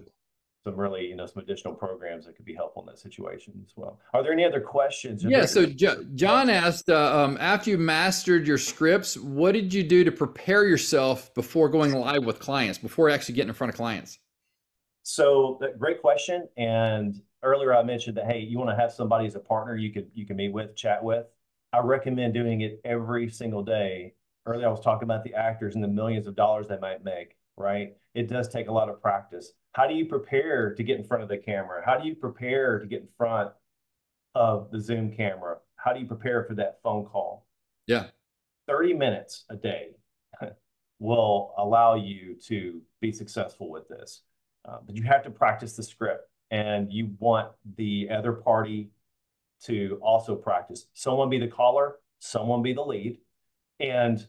some really, some additional programs that could be helpful in that situation as well. Are there any other questions? Yeah. So John asked, after you mastered your scripts, what did you do to prepare yourself before going live with clients, before actually getting in front of clients? So great question. And earlier I mentioned that, hey, you want to have somebody as a partner you can meet with, chat with. I recommend doing it every single day. Earlier I was talking about the actors and the millions of dollars they might make, right? It does take a lot of practice. How do you prepare to get in front of the camera? How do you prepare to get in front of the Zoom camera? How do you prepare for that phone call? Yeah. 30 minutes a day will allow you to be successful with this. But you have to practice the script, and you want the other party to also practice. Someone be the caller, someone be the lead, and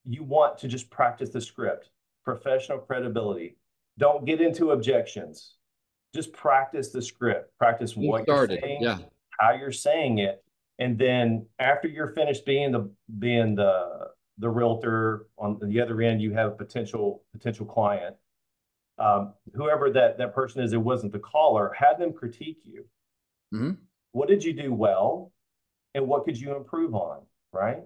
you want to just practice the script. Professional credibility. Don't get into objections. Just practice the script. Practice what you're saying, how you're saying it, and then after you're finished being the realtor, on the other end, you have a potential client. Whoever that person is, it wasn't the caller, have them critique you. Mm-hmm. What did you do well, and what could you improve on, right?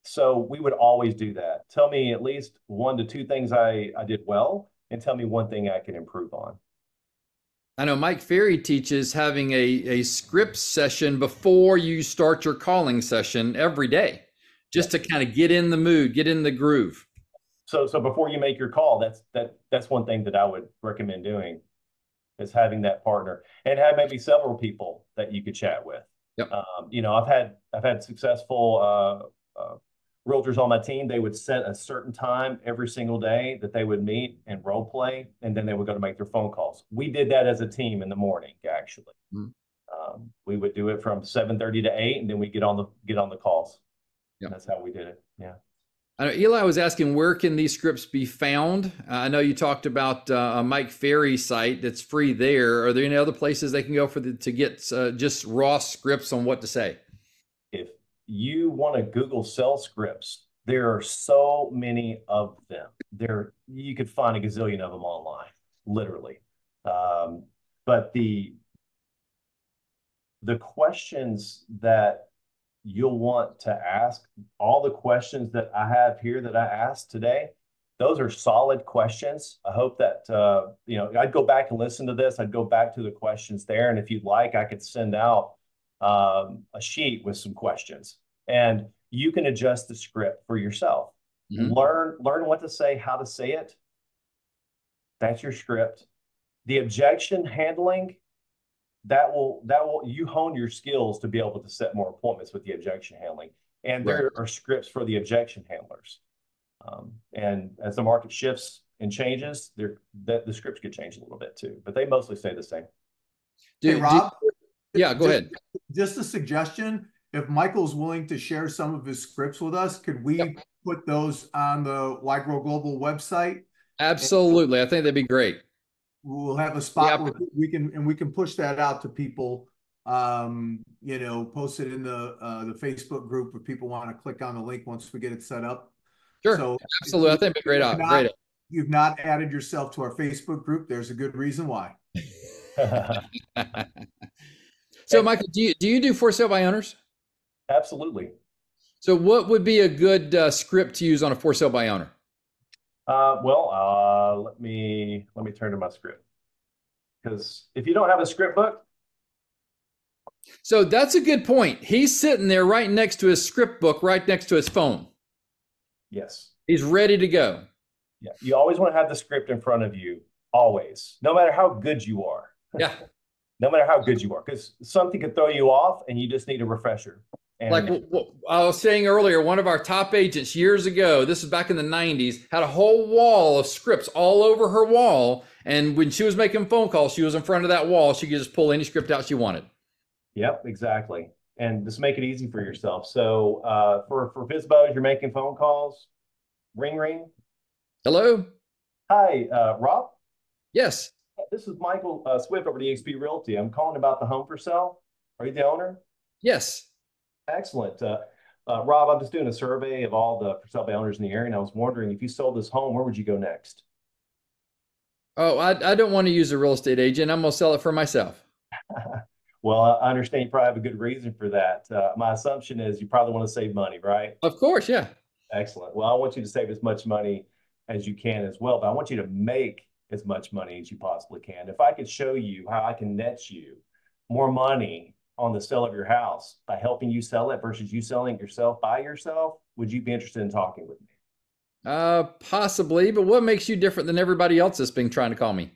So we would always do that. Tell me at least 1 to 2 things I did well, and tell me 1 thing I can improve on. I know Mike Ferry teaches having a script session before you start your calling session every day, just to kind of get in the mood, get in the groove. So before you make your call, that's 1 thing that I would recommend doing, is having that partner, and have maybe several people that you could chat with. Yep. I've had successful realtors on my team. They would set a certain time every single day that they would meet and role play, and then they would go to make their phone calls. We did that as a team in the morning, actually. Mm-hmm. We would do it from 7:30 to 8, and then we get on the calls. Yep. That's how we did it. Yeah. I know Eli was asking, where can these scripts be found? I know you talked about a Mike Ferry site that's free there. Are there any other places they can go to get just raw scripts on what to say? If you want to Google sales scripts, there are so many of them. You could find a gazillion of them online, literally. But the questions that you'll want to ask, all the questions that I have here that I asked today, those are solid questions. I hope that, I'd go back and listen to this. I'd go back to the questions there. And if you'd like, I could send out a sheet with some questions, and you can adjust the script for yourself. Mm-hmm. Learn what to say, how to say it. That's your script. The objection handling, that will you hone your skills to be able to set more appointments with the objection handling. And there are scripts for the objection handlers. And as the market shifts and changes, the scripts could change a little bit too, but they mostly stay the same. Hey, Rob? Yeah, go ahead. Just a suggestion. If Michael's willing to share some of his scripts with us, could we put those on the Why Grow Global website? Absolutely. I think that'd be great. We'll have a spot where we can push that out to people You know, post it in the Facebook group if people want to click on the link once we get it set up. Sure, So absolutely. I think it'd be great. You've not added yourself to our Facebook group. There's a good reason why. So, Michael, do you do for sale by owners? Absolutely. So, what would be a good script to use on a for sale by owner? Let me turn to my script, because if you don't have a script book. So that's a good point. He's sitting there right next to his script book, right next to his phone. Yes. He's ready to go. Yeah. You always want to have the script in front of you, always, no matter how good you are. Yeah. No matter how good you are, because something could throw you off and you just need a refresher. And like what I was saying earlier, one of our top agents years ago, this is back in the 90s, had a whole wall of scripts all over her wall. And when she was making phone calls, she was in front of that wall. She could just pull any script out she wanted. Yep, exactly. And just make it easy for yourself. So for FISBOs, you're making phone calls. Ring, ring. Hello. Hi, Rob. Yes. This is Michael Swift over at eXp Realty. I'm calling about the home for sale. Are you the owner? Yes. Excellent. Rob, I'm just doing a survey of all the for sale by owners in the area, and I was wondering, if you sold this home, where would you go next? Oh, I don't want to use a real estate agent. I'm going to sell it for myself. Well, I understand you probably have a good reason for that. My assumption is you probably want to save money, right? Of course, yeah. Excellent. Well, I want you to save as much money as you can as well, but I want you to make as much money as you possibly can. If I could show you how I can net you more money on the sale of your house by helping you sell it versus you selling it yourself by yourself, would you be interested in talking with me? Possibly, but what makes you different than everybody else that's been trying to call me?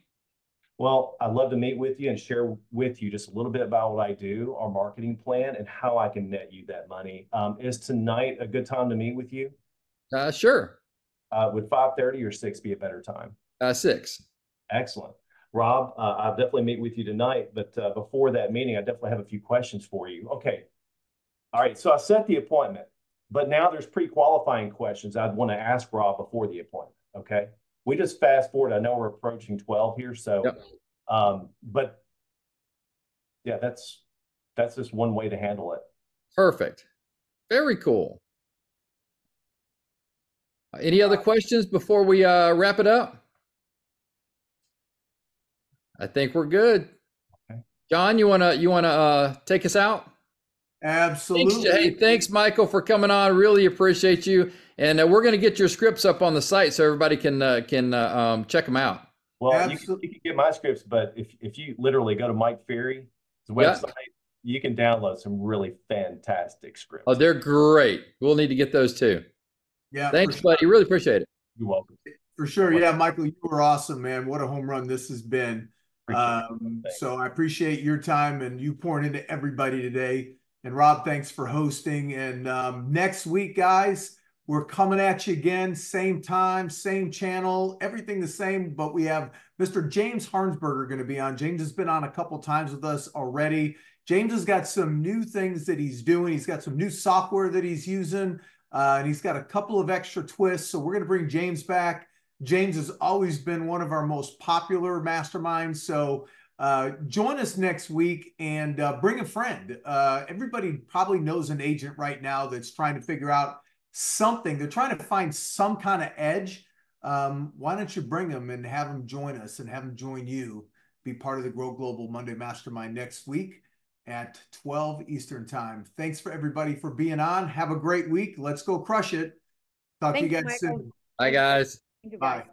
Well, I'd love to meet with you and share with you just a little bit about what I do, our marketing plan, and how I can net you that money. Is tonight a good time to meet with you? Sure. Would 5:30 or 6 be a better time? 6. Excellent. Rob, I'll definitely meet with you tonight, but before that meeting, I definitely have a few questions for you. Okay. All right. So I set the appointment, but now there's pre-qualifying questions I'd want to ask Rob before the appointment. Okay. We just fast forward. I know we're approaching 12 here. So, yep. But yeah, that's just one way to handle it. Perfect. Very cool. Any other questions before we wrap it up? I think we're good. Okay. John, you wanna take us out? Absolutely. Thanks, Michael, for coming on. Really appreciate you. And we're going to get your scripts up on the site so everybody can check them out. Well, you can get my scripts, but if you literally go to Mike Ferry's website, you can download some really fantastic scripts. Oh, they're great. We'll need to get those too. Yeah. Thanks, buddy. Really appreciate it. You're welcome. For sure. Yeah, Michael, you were awesome, man. What a home run this has been. So I appreciate your time and you pouring into everybody today. And Rob, thanks for hosting. And next week, guys, we're coming at you again, same time, same channel, everything the same. But we have Mr. James Harnsberger going to be on. James has been on a couple times with us already. James has got some new things that he's doing. He's got some new software that he's using, and he's got a couple of extra twists. So we're going to bring James back. James has always been one of our most popular masterminds. So join us next week and bring a friend. Everybody probably knows an agent right now that's trying to figure out something. They're trying to find some kind of edge. Why don't you bring them and have them join us and have them join you, be part of the Grow Global Monday Mastermind next week at 12 Eastern time. Thanks for everybody for being on. Have a great week. Let's go crush it. Talk to you guys soon. Bye, guys. Bye.